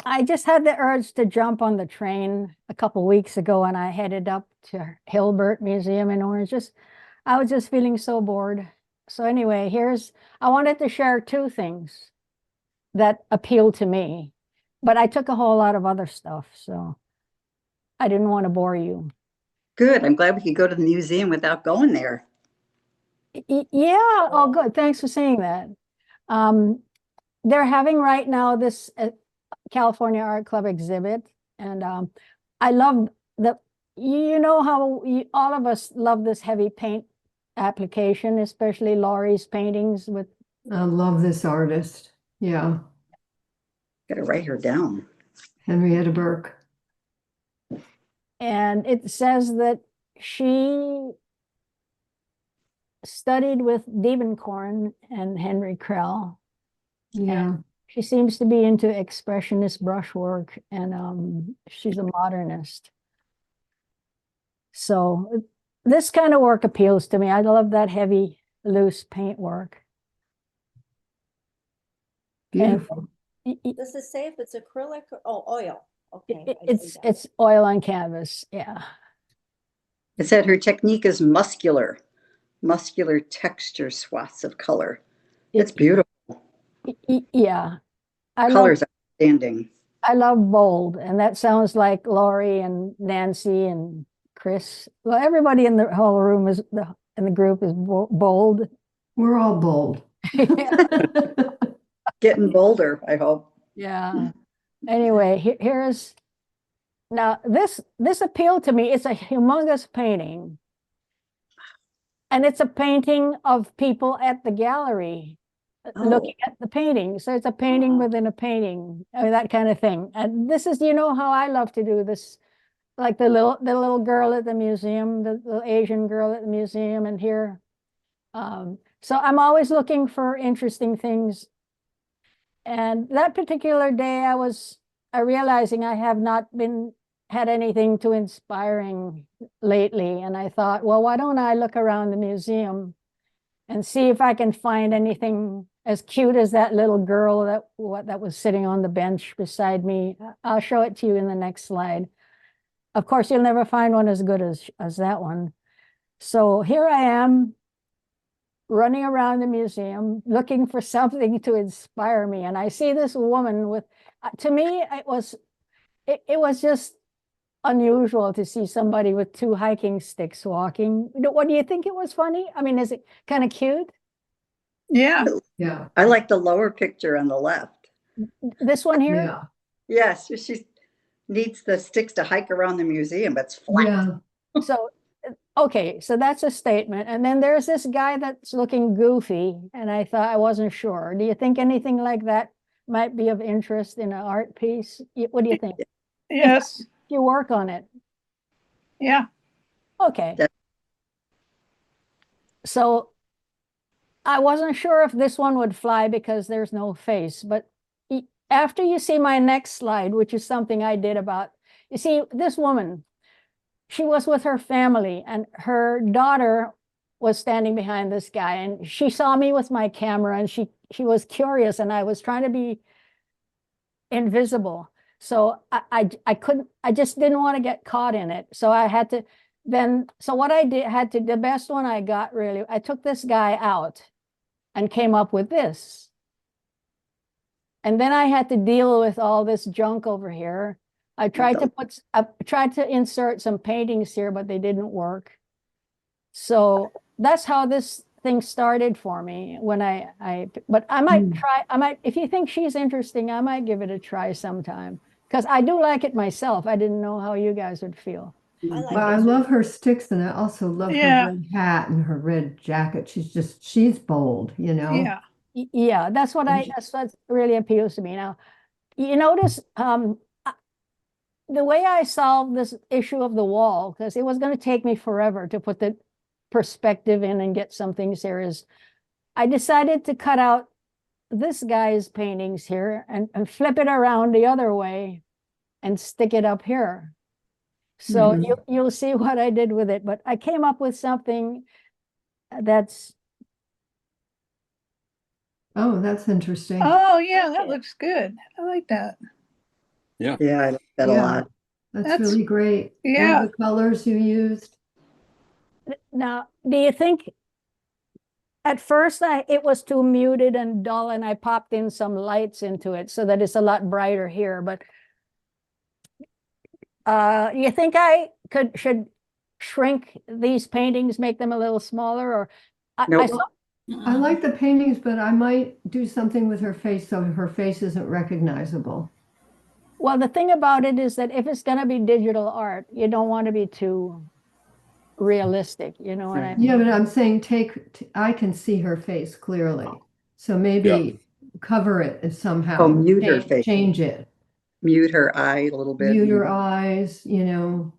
I just had the urge to jump on the train a couple weeks ago and I headed up to Hilbert Museum in Orange. I was just feeling so bored. So anyway, I wanted to share two things that appealed to me, but I took a whole lot of other stuff, so I didn't want to bore you. Good. I'm glad we could go to the museum without going there. Yeah, oh good. Thanks for saying that. Um, they're having right now this California Art Club exhibit, and I love the. You know how all of us love this heavy paint application, especially Laurie's paintings with. I love this artist. Yeah, Gotta write her down. Henrietta Burke. And it says that she studied with Diebenkorn and Henry Krell. Yeah. She seems to be into expressionist brushwork, and she's a modernist. So this kind of work appeals to me. I love that heavy, loose paint work. Beautiful. Does it say if it's acrylic or oil? Okay. It's oil on canvas. Yeah. It said her technique is muscular texture swaths of color. It's beautiful. Yeah. Colors outstanding. I love bold, and that sounds like Laurie and Nancy and Chris. Well, everybody in the whole room in the group is bold. We're all bold. Getting bolder, I hope. Yeah. Anyway, here's now this appealed to me. It's a humongous painting. And it's a painting of people at the gallery looking at the painting. So it's a painting within a painting, I mean, that kind of thing. And this is, you know, how I love to do this, like the little girl at the museum, the little Asian girl at the museum, and here. So I'm always looking for interesting things. And that particular day, I realizing I have not had anything too inspiring lately. And I thought, well, why don't I look around the museum and see if I can find anything as cute as that little girl that was sitting on the bench beside me. I'll show it to you in the next slide. Of course, you'll never find one as good as that one. So here I am running around the museum looking for something to inspire me. And I see this woman with, to me, it was just unusual to see somebody with two hiking sticks walking. What do you think? It was funny? I mean, is it kind of cute? Yeah. Yeah. I like the lower picture on the left. This one here? Yeah. Yes, she needs the sticks to hike around the museum, but it's flat. Yeah. So, okay, so that's a statement. And then there's this guy that's looking goofy, and I thought I wasn't sure. Do you think anything like that might be of interest in an art piece? What do you think? Yes. You work on it. Yeah. Okay. So I wasn't sure if this one would fly because there's no face, but after you see my next slide, which is something I did about, you see, this woman, she was with her family, and her daughter was standing behind this guy, and she saw me with my camera, and she was curious, and I was trying to be invisible. So I just didn't want to get caught in it. So I had to so what I did, the best one I got really, I took this guy out and came up with this. And then I had to deal with all this junk over here. I tried to insert some paintings here, but they didn't work. So that's how this thing started for me when but I might try, if you think she's interesting, I might give it a try sometime. Because I do like it myself. I didn't know how you guys would feel. I love her sticks, and I also love her red hat and her red jacket. She's bold, you know? Yeah. Yeah, that's what really appeals to me. Now, you notice the way I solved this issue of the wall, because it was going to take me forever to put the perspective in and get something serious. I decided to cut out this guy's paintings here and flip it around the other way and stick it up here. So you'll see what I did with it, but I came up with something that's. Oh, that's interesting. Oh, yeah, that looks good. I like that. Yeah, I like that a Yeah. lot. That's really great. Yeah. And the colors you used. Now, do you think at first it was too muted and dull, and I popped in some lights into it so that it's a lot brighter here, but you think I should shrink these paintings, make them a little smaller, or I Nope. saw, I like the paintings, but I might do something with her face so her face isn't recognizable. well, the thing about it is that if it's going to be digital art, you don't want to be too realistic, you know what I mean? Yeah, but I'm saying I can see her face clearly. So maybe cover it somehow. Oh, mute her face. Change it. Mute her eye a little bit. Mute her eyes, you know.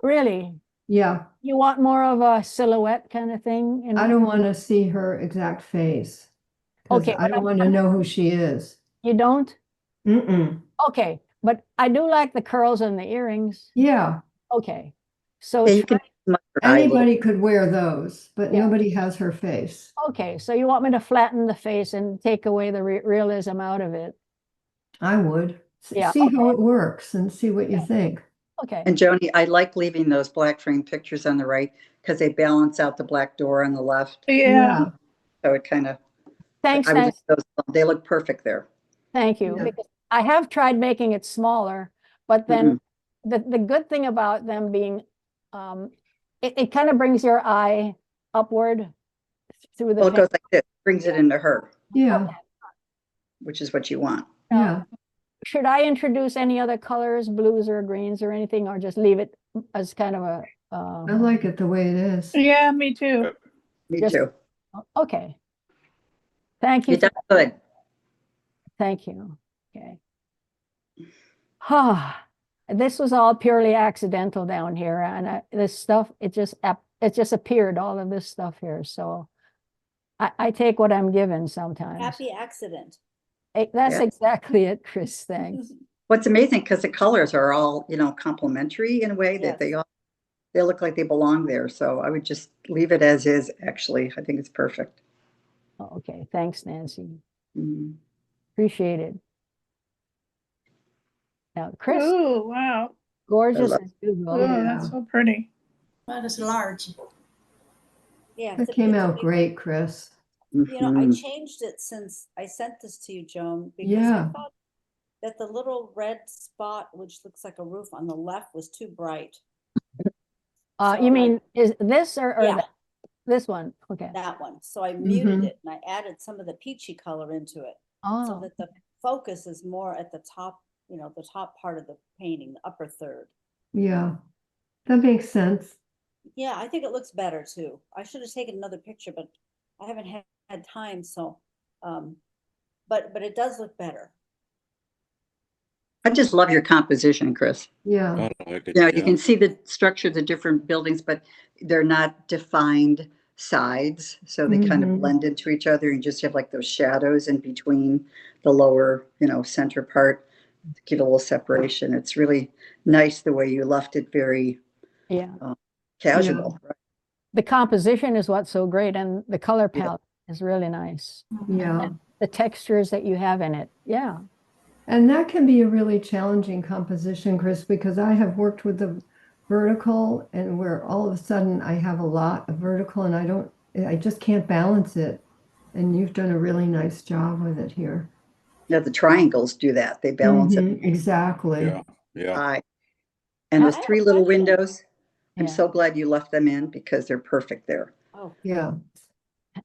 Really? Yeah. You want more of a silhouette kind of thing? I don't want to see her exact face. Okay, I don't want to know who she is. You don't? Mm-mm. Okay, but I do like the curls and the earrings. Yeah. Okay, so Yeah, you can smudge her eye a little. Anybody could wear those, but Yeah. nobody has her face. okay, so you want me to flatten the face and take away the realism out of it? I would. Yeah, See how it works and see what you Yeah. think. Okay, And Joni, I like leaving those black frame pictures on the right because they balance out the black door on the left. Yeah. So it kind of, thanks, I would Nancy. leave those, they look perfect there. Thank you. Yeah. Because I have tried making it smaller, but then the good thing about them being, it kind of brings your eye upward through the Well, it paint. goes like this, brings it into her, Yeah. which is what you want. Yeah. Should I introduce any other colors, blues or greens or anything, or just leave it as kind of a, I like it the way it is. Yeah, me too. Me Just- too. okay. Thank you. You done good. Thank you. Okay. This was all purely accidental down here, and this stuff, it just appeared, all of this stuff here. So I take what I'm given sometimes. Happy accident. That's Yeah. exactly it, Chris. Thanks. What's amazing, because the colors are all, complementary in a way that Yes. they look like they belong there. So I would just leave it as is, actually. I think it's perfect. Okay. Thanks, Nancy. Mhm. Appreciate it. Now, Chris, Oh, wow. gorgeous love- as usual. Oh, that's so pretty. That is large. Yeah. That came out great, Chris. I Mhm. changed it since I sent this to you, Joan, because Yeah. I thought that the little red spot, which looks like a roof on the left, was too bright. So You mean, is this or Yeah. this one? Okay. that one. So I muted Mhm. it and I added some of the peachy color into it so Oh, that the focus is more at the top, the top part of the painting, the upper third. Yeah. That makes sense. Yeah, I think it looks better too. I should have taken another picture, but I haven't had time. So, but it does look better. I just love your composition, Chris. Yeah. I like it. You can see the structure of the different buildings, but they're not defined sides. So they kind of Mhm. blend into each other. You just have like those shadows in between the lower, center part to give a little separation. It's really nice the way you left it very yeah. casual. Right? The composition is what's so great, and the color palette is really nice. Yeah. The textures that you have in it. Yeah. And that can be a really challenging composition, Chris, because I have worked with the vertical and where all of a sudden I have a lot of vertical and I just can't balance it. And you've done a really nice job with it here. Yeah, the triangles do that. They balance it. Mhm, exactly. Yeah. High. And those I have a three little question. windows, I'm Yeah. so glad you left them in because they're perfect there. Oh, Yeah.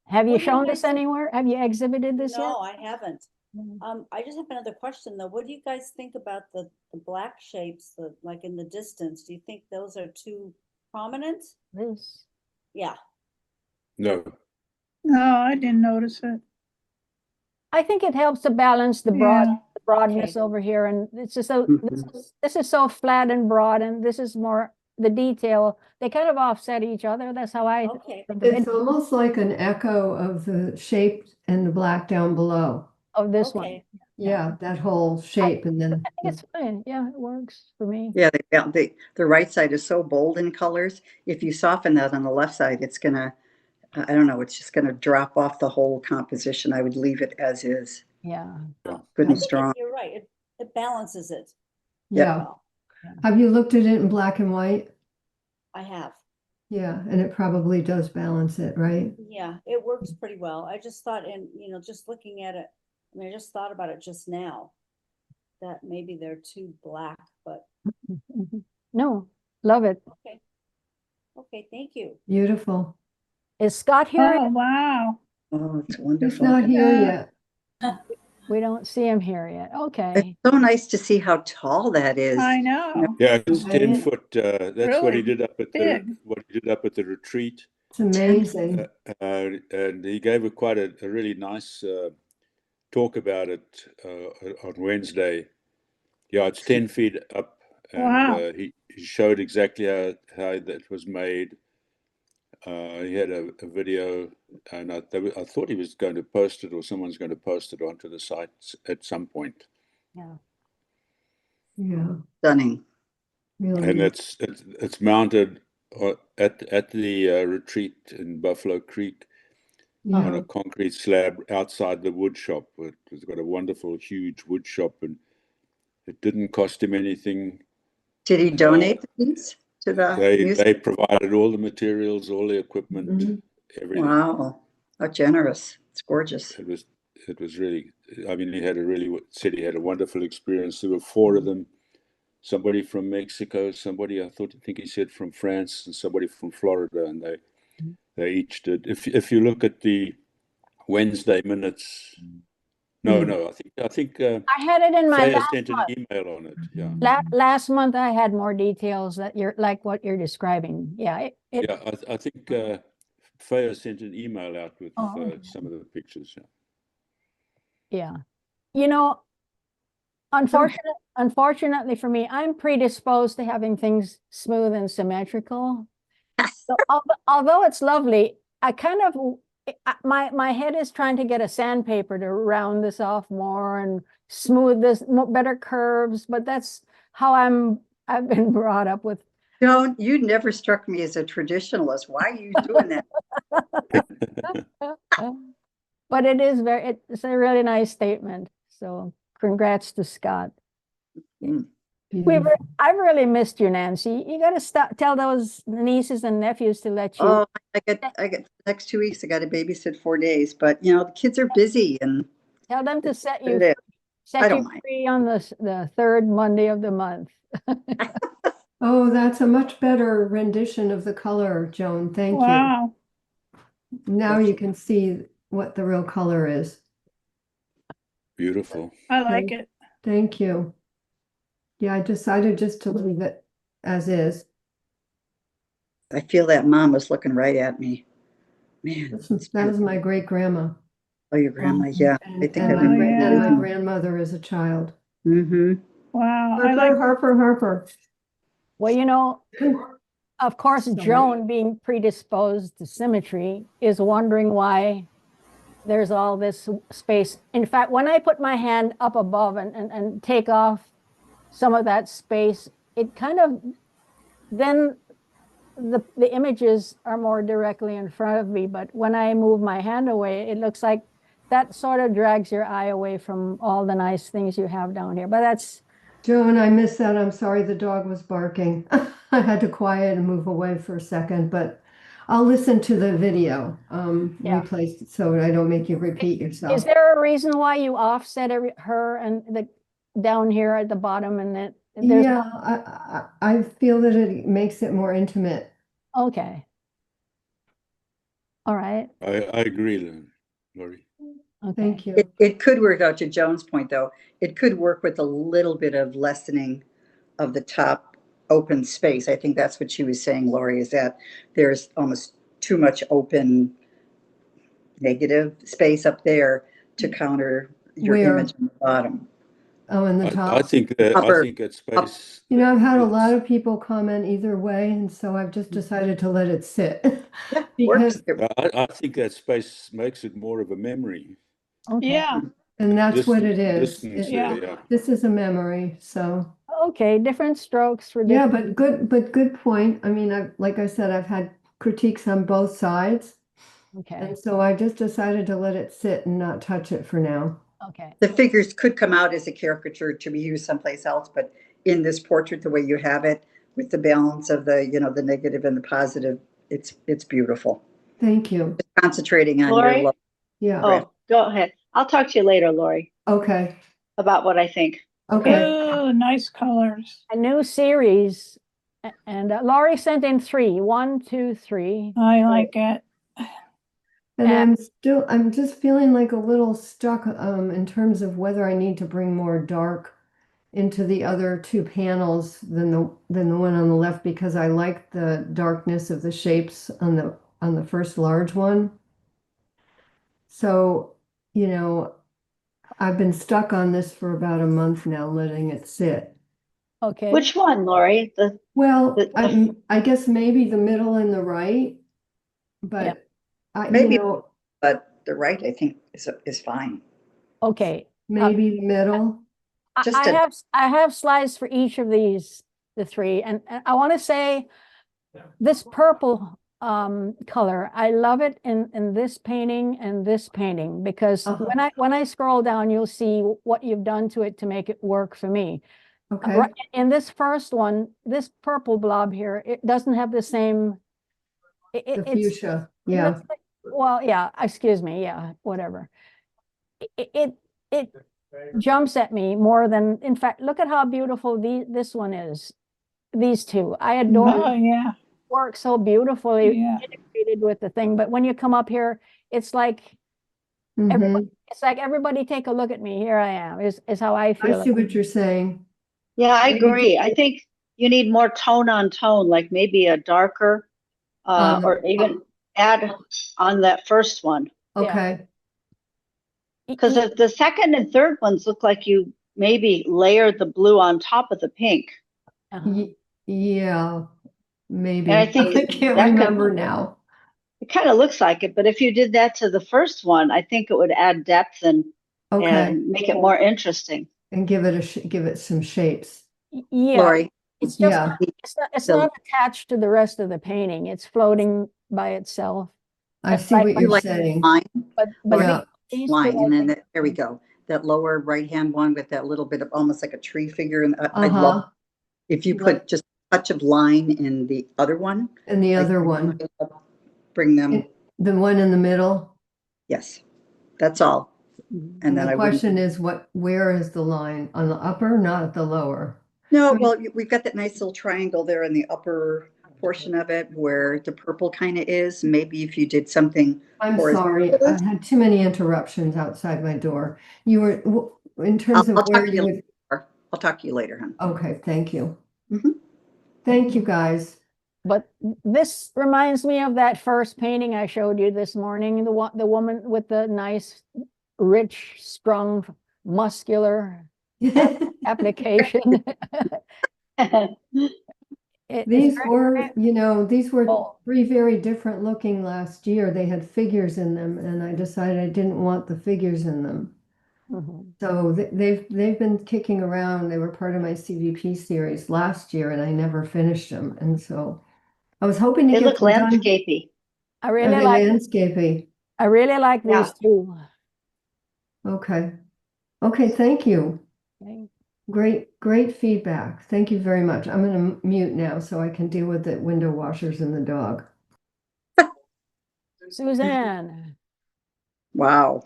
Have you What do you shown this guys- anywhere? Have you exhibited this yet? no, I haven't. Mm. I just have another question though. What do you guys think about the black shapes, like in the distance? Do you think those are too prominent? This. Yeah. No. No, I didn't notice it. I think it helps to balance the Yeah. broadness Okay. over here, and it's just Mhm. this is so flat and broad, and this is more the detail. They kind of offset each other. That's how I Okay. think of, It's almost like an echo of the shape and the black down below. of this one. Okay. Yeah, that whole shape and then I think it's fine. Yeah, it works for me. Yeah, the right side is so bold in colors. If you soften that on the left side, it's gonna, I don't know, it's just gonna drop off the whole composition. I would leave it as is, Yeah. good I and think strong. you're right. It balances it. Yeah. Well, Have you looked at it in black and white? I have. Yeah, and it probably does balance it, right? Yeah, it works pretty well. I just thought, and just looking at it, I mean, I just thought about it just now, that maybe they're too black, but Mhm. No, love it. okay. Okay, thank you. Beautiful. Is Scott here? Oh, wow. Oh, it's He's wonderful. not here Yeah. yet. We don't see him here yet. It's Okay. so nice to see how tall that is. I know. Yeah, it's Right. 10 foot. That's what he Really did up at big. what he did up at the retreat. It's amazing. And he gave quite a really nice talk about it on Wednesday. Yeah, it's 10 feet up, and Wow. he showed exactly how that was made. He had a video, and I thought he was going to post it, or someone's going to post it onto the site at some point. Yeah. Yeah, Stunning. really. And it's mounted at the retreat in Buffalo Creek on Yeah. a concrete slab outside the wood shop. It's got a wonderful, huge wood shop, and it didn't cost him anything. Did he donate the piece to the They museum? provided all the materials, all the equipment, Mhm. everything. Wow, how generous. It's gorgeous. It was really. I mean, said he had a wonderful experience. There were 4 of them. Somebody from Mexico, somebody I think he said from France, and somebody from Florida, and they each did. If you look at the Wednesday minutes, no, Mm. I think I had it in my Thea last sent an month. email on it. Yeah, Last month I had more details that you're like what you're describing. Yeah. yeah. I think Thea sent an email out with Oh, okay. some of the pictures. Yeah. Yeah. You know, unfortunately for me, I'm predisposed to having things smooth and symmetrical. So although it's lovely, I kind of my head is trying to get a sandpaper to round this off more and smooth this better curves, but that's how I've been brought up with. Joan, you never struck me as a traditionalist. Why are you doing that? But it's a really nice statement. So congrats to Scott. Beautiful. I've really missed you, Nancy. You got to tell those nieces and nephews to let you. Oh, I get next 2 weeks. I got to babysit 4 days, but the kids are busy and Tell them to set it you is. I don't mind. free on the third Monday of the month. Oh, that's a much better rendition of the color, Joan. Thank you. Wow. Now you can see what the real color is. Beautiful. I like it. Thank you. Yeah, I decided just to leave it as is. I feel that mom was looking right at me. Man, That was my great grandma. oh, your grandma, yeah. I think And I my, Oh, remember and my everything. grandmother as a child. Mm-hmm. Wow. I Harper, like Harper, Harper. Well, of course, Sorry. Joan, being predisposed to symmetry, is wondering why there's all this space. In fact, when I put my hand up above and take off some of that space, it kind of then the images are more directly in front of me. But when I move my hand away, it looks like that sort of drags your eye away from all the nice things you have down here. But that's Joan, I missed that. I'm sorry, the dog was barking. I had to quiet and move away for a second, but I'll listen to the video Yeah. replay so I don't make you repeat yourself. Is there a reason why you offset her and the down here at the bottom and then there's Yeah, I feel that it makes it more intimate. okay. All right. I agree, Lori. Okay. Thank you. It could work out, to Joan's point, though. It could work with a little bit of lessening of the top open space. I think that's what she was saying, Lori, is that there's almost too much open negative space up there to counter your Where? image on the bottom. Oh, in the I top. think that Upper- space. You know, I've had a it's- lot of people comment either way, and so I've just decided to let it sit. Yeah, Because, works. I think that space makes it more of a memory. Okay. Yeah. and that's what it is. Distance Yeah. there, yeah. This is a memory, so. Okay. Different strokes for Yeah, different. but good point. I mean, like I said, I've had critiques on both sides. Okay. And so I just decided to let it sit and not touch it for now. Okay. The figures could come out as a caricature to be used someplace else, but in this portrait, the way you have it, with the balance of the, the negative and the positive, it's beautiful. Thank you. Concentrating on your Lori? low. Yeah. Oh, go ahead. I'll talk to you later, Lori, Okay. about what I think. Okay. Oh, nice colors. A new series, and Laurie sent in 3, 1, 2, 3. I like it. And I'm just feeling like a little stuck in terms of whether I need to bring more dark into the other 2 panels than the one on the left, because I like the darkness of the shapes on the first large one. So, I've been stuck on this for about a month now, letting it sit. Okay. Which one, Lori? Well, The- I guess maybe the middle and the right, but Maybe. But the right, I think, is fine. Okay. maybe the middle. Just I have slides for each of these, the 3, and I want to say this purple color, I love it in this painting and this painting, because when I scroll down, you'll see what you've done to it to make it work for me. Okay. In this first one, this purple blob here, it doesn't have the same. The fuchsia. Yeah. Well, yeah. Excuse me. Yeah. Whatever. It jumps at me more than. In fact, look at how beautiful this one is. These 2, I adore. Oh, yeah. Work so beautifully Yeah. integrated with the thing, but when you come up here, it's like everybody take a look at me. Here I am. Is how I feel. I see what you're saying. Yeah, I agree. I think you need more tone on tone, like maybe a darker, or even add on that first one. Okay. Because the second and third ones look like you maybe layered the blue on top of the pink. Yeah, maybe. And I think I can't remember now. It kind of looks like it, but if you did that to the first one, I think it would add depth and make it more interesting. And give it some shapes. Yeah. Lori, It's just it's not attached to the rest of the painting. It's floating by itself. I see what you're saying. But yeah. Line, and then there we go. That lower right-hand one with that little bit of almost like a tree figure. And I'd love if you put just a touch of line in the other one. And the other one. Bring them. The one in the middle. Yes, that's all. And then the question is, where is the line? On the upper, not at the lower? No, well, we've got that nice little triangle there in the upper portion of it where the purple kind of is. Maybe if you did something. I'm sorry, I had too many interruptions outside my door. You were, in terms of where you would. I'll talk to you later, hon. Okay, thank you. Thank you, guys. But this reminds me of that first painting I showed you this morning, the woman with the nice, rich, strong, muscular application. These were 3 very different looking last year. They had figures in them, and I decided I didn't want the figures in them. So they've been kicking around. They were part of my CVP series last year, and I never finished them. And so I was hoping to they get look landscapey. I really like landscapey. I really like these 2. Okay. Okay, thank you. Okay. Great feedback. Thank you very much. I'm going to mute now so I can deal with the window washers and the dog. Suzanne. Wow.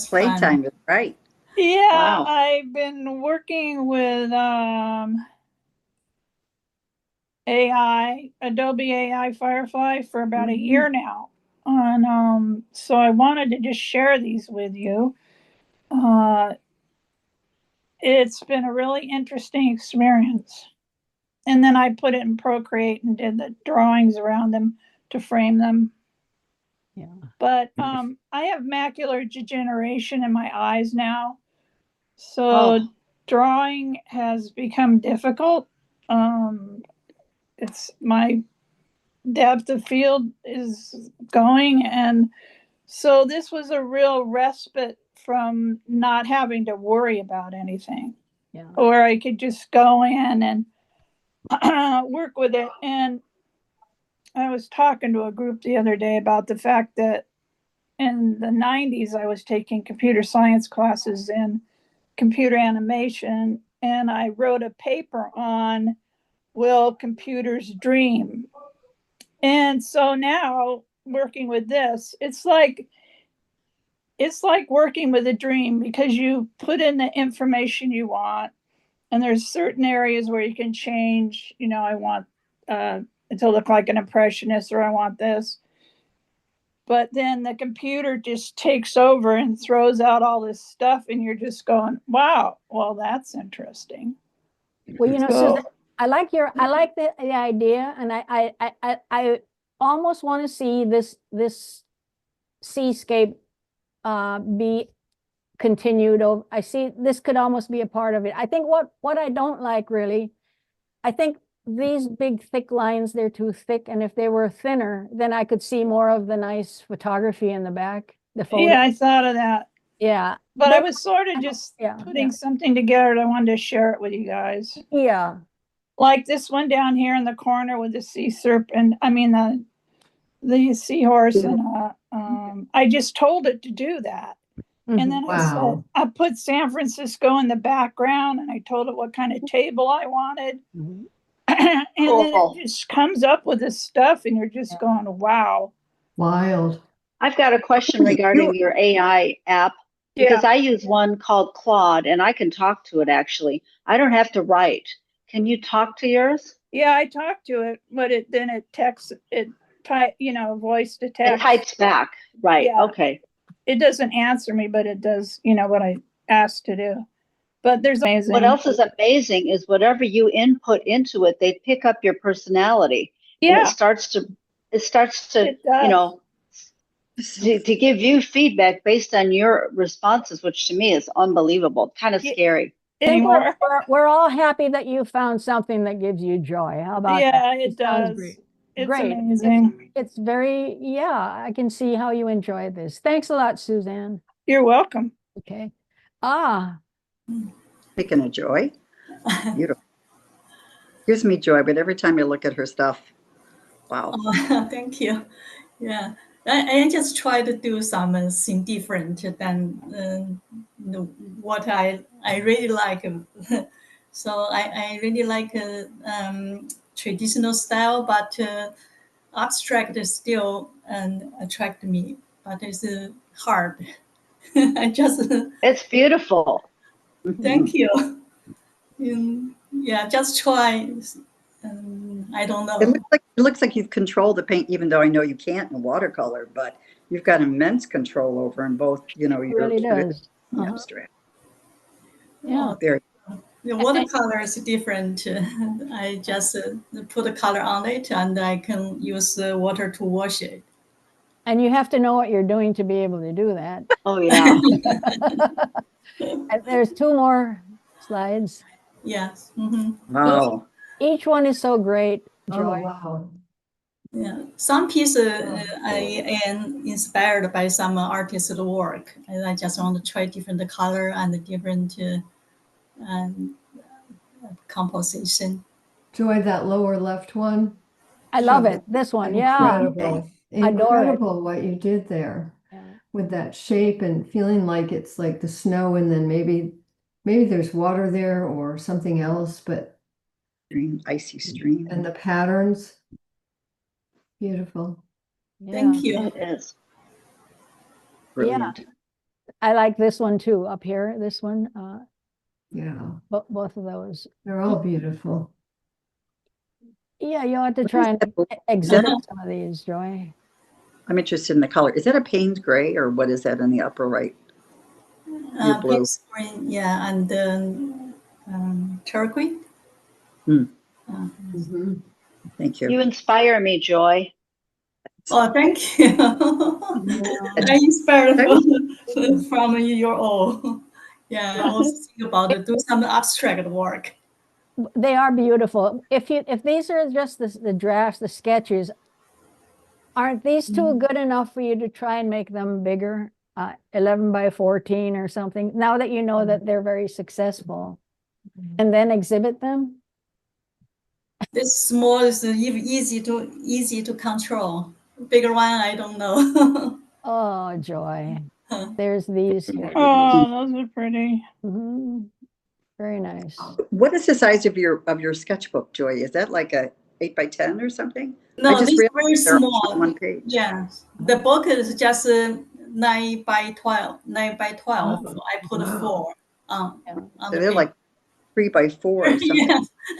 Playtime is right. Yeah, Wow. I've been working with Adobe AI Firefly for about a year now. And so I wanted to just share these with you. It's been a really interesting experience. And then I put it in Procreate and did the drawings around them to frame them. Yeah. But I have macular degeneration in my eyes now. So drawing has become difficult. It's my depth of field is going. And so this was a real respite from not having to worry about anything. Yeah. Or I could just go in and work with it. And I was talking to a group the other day about the fact that in the 90s, I was taking computer science classes in computer animation, and I wrote a paper on will computers dream? And so now working with this, it's like working with a dream, because you put in the information you want, and there's certain areas where you can change, I want it to look like an impressionist, or I want this. But then the computer just takes over and throws out all this stuff, and you're just going, wow, well, that's interesting. Well, So- Susan, I like the idea, and I almost want to see this seascape be continued over. I see this could almost be a part of it. I think what I don't like really, I think these big thick lines, they're too thick, and if they were thinner, then I could see more of the nice photography in the back, the photo. Yeah, I thought of that. Yeah. But I was sort of just Yeah, putting yeah. something together, and I wanted to share it with you guys. Yeah. Like this one down here in the corner with the sea serpent, I mean the seahorse, and I just told it to do that. And then Wow. I put San Francisco in the background, and I told it what kind of table I wanted. Mhm. And then Cool. it just comes up with this stuff, and you're just going, wow. Wild. I've got a question regarding your AI app, because I use one called Claude, and I can talk to it actually. I don't have to write. Can you talk to yours? Yeah, I talked to it, but it texts it, voice to It text. types back. Right. Yeah. Okay. It doesn't answer me, but it does, what I asked to do. But there's amazing. What else is amazing is whatever you input into it, they pick up your personality. And Yeah, it starts to it does. to give you feedback based on your responses, which to me is unbelievable, kind of Yeah. scary. Anymore. We're all happy that you found something that gives you joy. How about that? Yeah, it sounds does. great. It's Great. amazing. It's very, I can see how you enjoy this. Thanks a lot, Suzanne. You're welcome. Okay. Speaking of joy, beautiful. Gives me joy, but every time I look at her stuff, wow. Oh, thank you. Yeah, I just try to do something different than what I really like. So I really like traditional style, but abstract is still attract me. But it's hard. I just It's beautiful. thank you. Yeah, just try. I don't know. It looks like you've controlled the paint, even though I know you can't in watercolor, but you've got immense control over in both, It really does. the abstract. Yeah. There. The watercolor is different. I just put a color on it, and I can use water to wash it. And you have to know what you're doing to be able to do that. Oh yeah. And there's two more slides. Yes. Mm-hmm. Wow. Each one is so great, Oh, Joy. wow. Yeah. Some pieces I am inspired by some artist's work, and I just want to try different color and different composition. Joy, that lower left one. I love it. This one, Incredible. I adore it. Incredible what you did there Yeah. with that shape and feeling like it's like the snow, and then maybe there's water there or something else, but Icy stream. and the patterns. Beautiful. Thank you. It is. Brilliant. I like this one too, up here, this one, Yeah. both of those. They're all beautiful. Yeah, you ought to try and exhibit some of these, Joy. I'm interested in the color. Is that a Payne's gray or what is that in the upper right? Your blue. Pink screen, yeah, and turquoise. Mhm. Thank you. You inspire me, Joy. Oh, thank you. I inspired from your all. Yeah, I also think about do some abstract work. They are beautiful. If these are just the drafts, the sketches, aren't these two good enough for you to try and make them bigger? 11 by 14 or something, now that you know that they're very successful, and then exhibit them? This small is easy to control. Bigger one, I don't know. Oh, Joy. There's these. Oh my goodness. Oh, those are pretty. Mhm. Very nice. What is the size of your sketchbook, Joy? Is that like a 8 by 10 or something? I No, just this is realized very they're all on small. one page. Yeah, the book is just 9 by 12. 9 by 12. Oh, I put wow. 4 on Yeah. So the they're page. like 3 by 4 or something.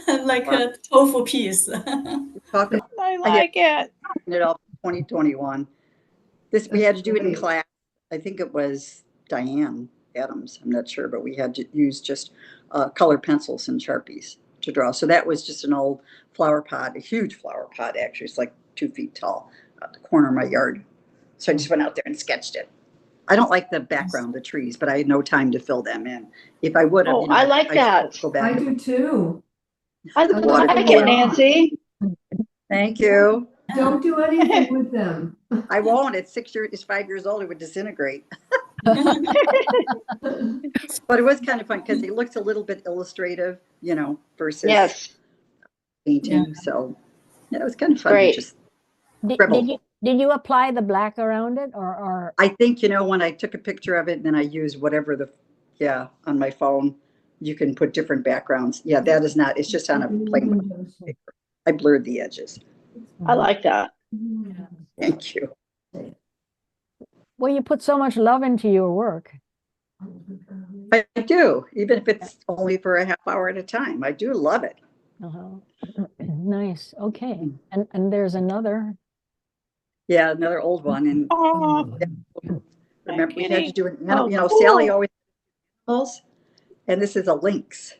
Yeah, like Wow. a tofu piece. Talked about, I I had like it. it all 2021. We had to do it in class. I think it was Diane Adams. I'm not sure, but we had to use just colored pencils and Sharpies to draw. So that was just an old flower pot, a huge flower pot, actually. It's like 2 feet tall at the corner of my yard. So I just went out there and sketched it. I don't like the background, the trees, but I had no time to fill them in. If I would have, Oh, I like that. go I back. do too. I I like like it. it, Nancy. Thank you. Don't do anything with them. I won't. It's 5 years old. It would disintegrate. But it was kind of fun because it looks a little bit illustrative, versus Yes, painting. So yeah, it was kind of fun Great. to just Did scribble. you apply the black around it or I think, when I took a picture of it and then I used whatever on my phone, you can put different backgrounds. Yeah, that is not, it's just on a plain paper. I blurred the edges. I like that. Thank you. well, you put so much love into your work. I do, even if it's only for a half hour at a time. I do love it. Nice. Okay. And there's another. Yeah, another old one. And Oh, remember, we had to do it. Oh, Sally cool. always animals, and this is a lynx.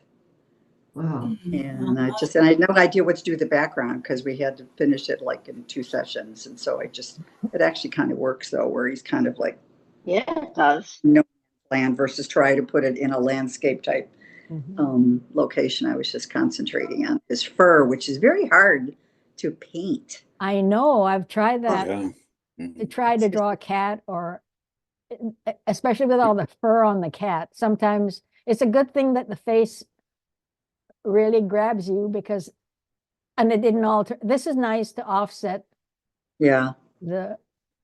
Wow. And I had no idea what to do with the background because we had to finish it like in 2 sessions. And so it actually kind of works though, where he's kind of like Yeah, it does. no land versus try to put it in a landscape type Mhm. location. I was just concentrating on his fur, which is very hard to paint. I know. I've tried Oh, that. yeah. To try to draw a cat or especially with all the fur on the cat. Sometimes it's a good thing that the face really grabs you and it didn't alter. This is nice to offset Yeah, the.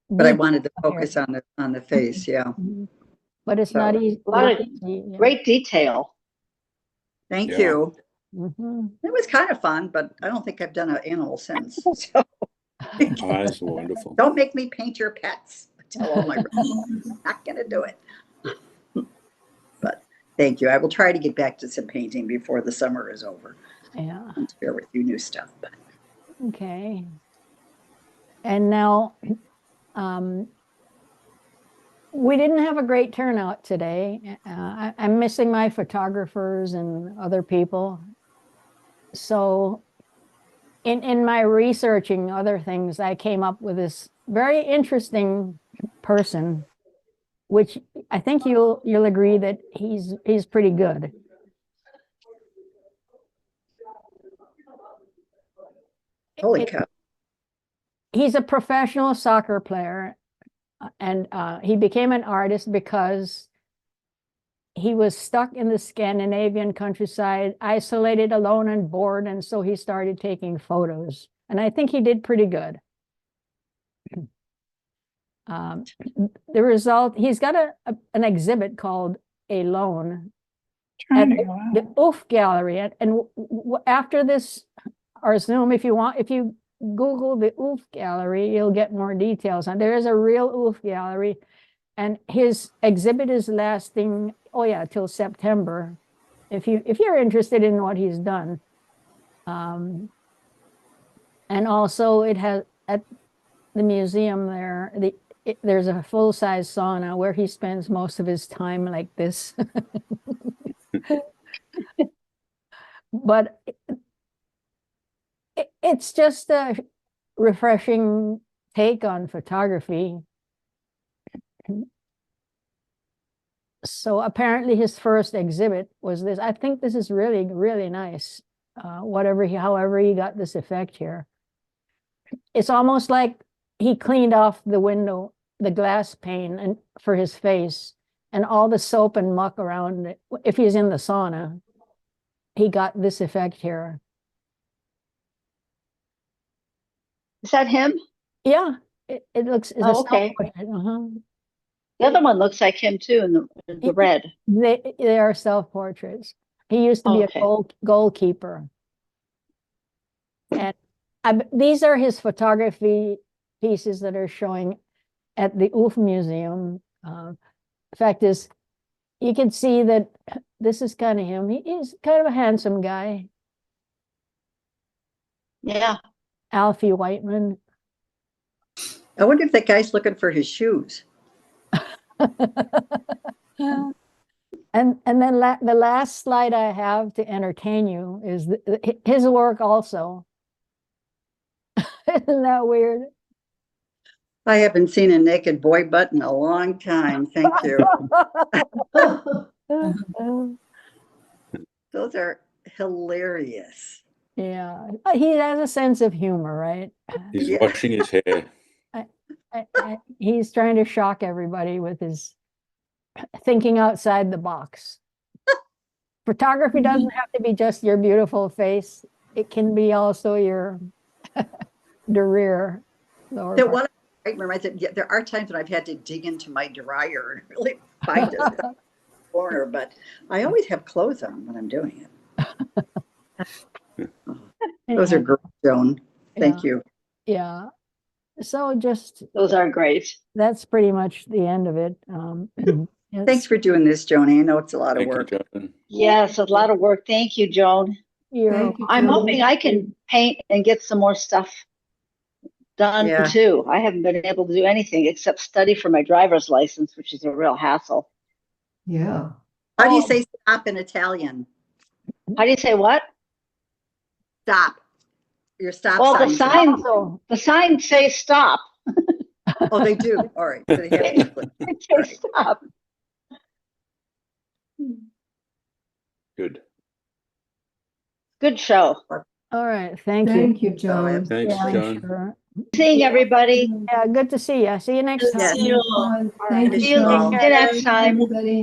but I detail wanted to here. focus on the face. Yeah. Mhm. But it's So, not easy. A lot of Yeah. great detail. Thank Yeah. you. Mhm. It was kind of fun, but I don't think I've done an animal since. So Oh, that's wonderful. don't make me paint your pets. I tell all my friends, not going to do it. But thank you. I will try to get back to some painting before the summer is over Yeah. and share with you new stuff. But Okay. And now, we didn't have a great turnout today. I'm missing my photographers and other people. So in my researching other things, I came up with this very interesting person, which I think you'll agree that he's pretty good. holy cow. He's a professional soccer player, and he became an artist because he was stuck in the Scandinavian countryside, isolated, alone, and bored, and so he started taking photos. And I think he did pretty good. The result, he's got an exhibit called Alone at trying to go the out. Oof Gallery. And after this, or Zoom, if you Google the Oof Gallery, you'll get more details. And there is a real Oof Gallery, and his exhibit is lasting, till September. If you're interested in what he's done, and also it has at the museum there. There's a full-size sauna where he spends most of his time like this. But it's just a refreshing take on photography. So apparently his first exhibit was this. I think this is really, really nice. However he got this effect here. It's almost like he cleaned off the window, the glass pane, and for his face, and all the soap and muck around it. If he's in the sauna, he got this effect here. Is that him? Yeah, it looks. It's Oh, okay. Uh-huh. The other one looks like him too, in the red. They are self-portraits. He used to be Okay. a goalkeeper. And these are his photography pieces that are showing at the UF Museum. Fact is, you can see that this is kind of him. He's kind of a handsome guy. Yeah. Alfie Whiteman. I wonder if that guy's looking for his shoes. And then the last slide I have to entertain you is his work also. Isn't that weird? I haven't seen a naked boy butt in a long time. Thank you. Those are hilarious. Yeah, he has a sense of humor, right? He's Yeah. washing his hair. He's trying to shock everybody with his thinking outside the box. Photography doesn't have to be just your beautiful face. It can be also your the rear. lower That part. one right reminds me, yeah, there are times when I've had to dig into my dryer and really find a corner, but I always have clothes on when I'm doing it. Those are great, Joan. Thank you. Yeah. So just Those are great. that's pretty much the end of it. Thanks for doing this, Joni. I know it's a lot of Thank work. you, John. Yes, a lot of work. Thank you, Joan. Thank you, I'm Joan. hoping I can paint and get some more stuff done Yeah. too. I haven't been able to do anything except study for my driver's license, which is a real hassle. Yeah. How do you say stop in Italian? How do you say what? Stop. Your stop Well, the sign. sign, the signs say stop. Oh, they do. All right. So they have to They say stop. Good. Good show. All right. Thank you. Thank you, Joan. Thanks, Yeah, John. sure. Seeing everybody. Yeah, good to see you. See you next time. See you all. Thank you, See you Joan. next time. Everybody.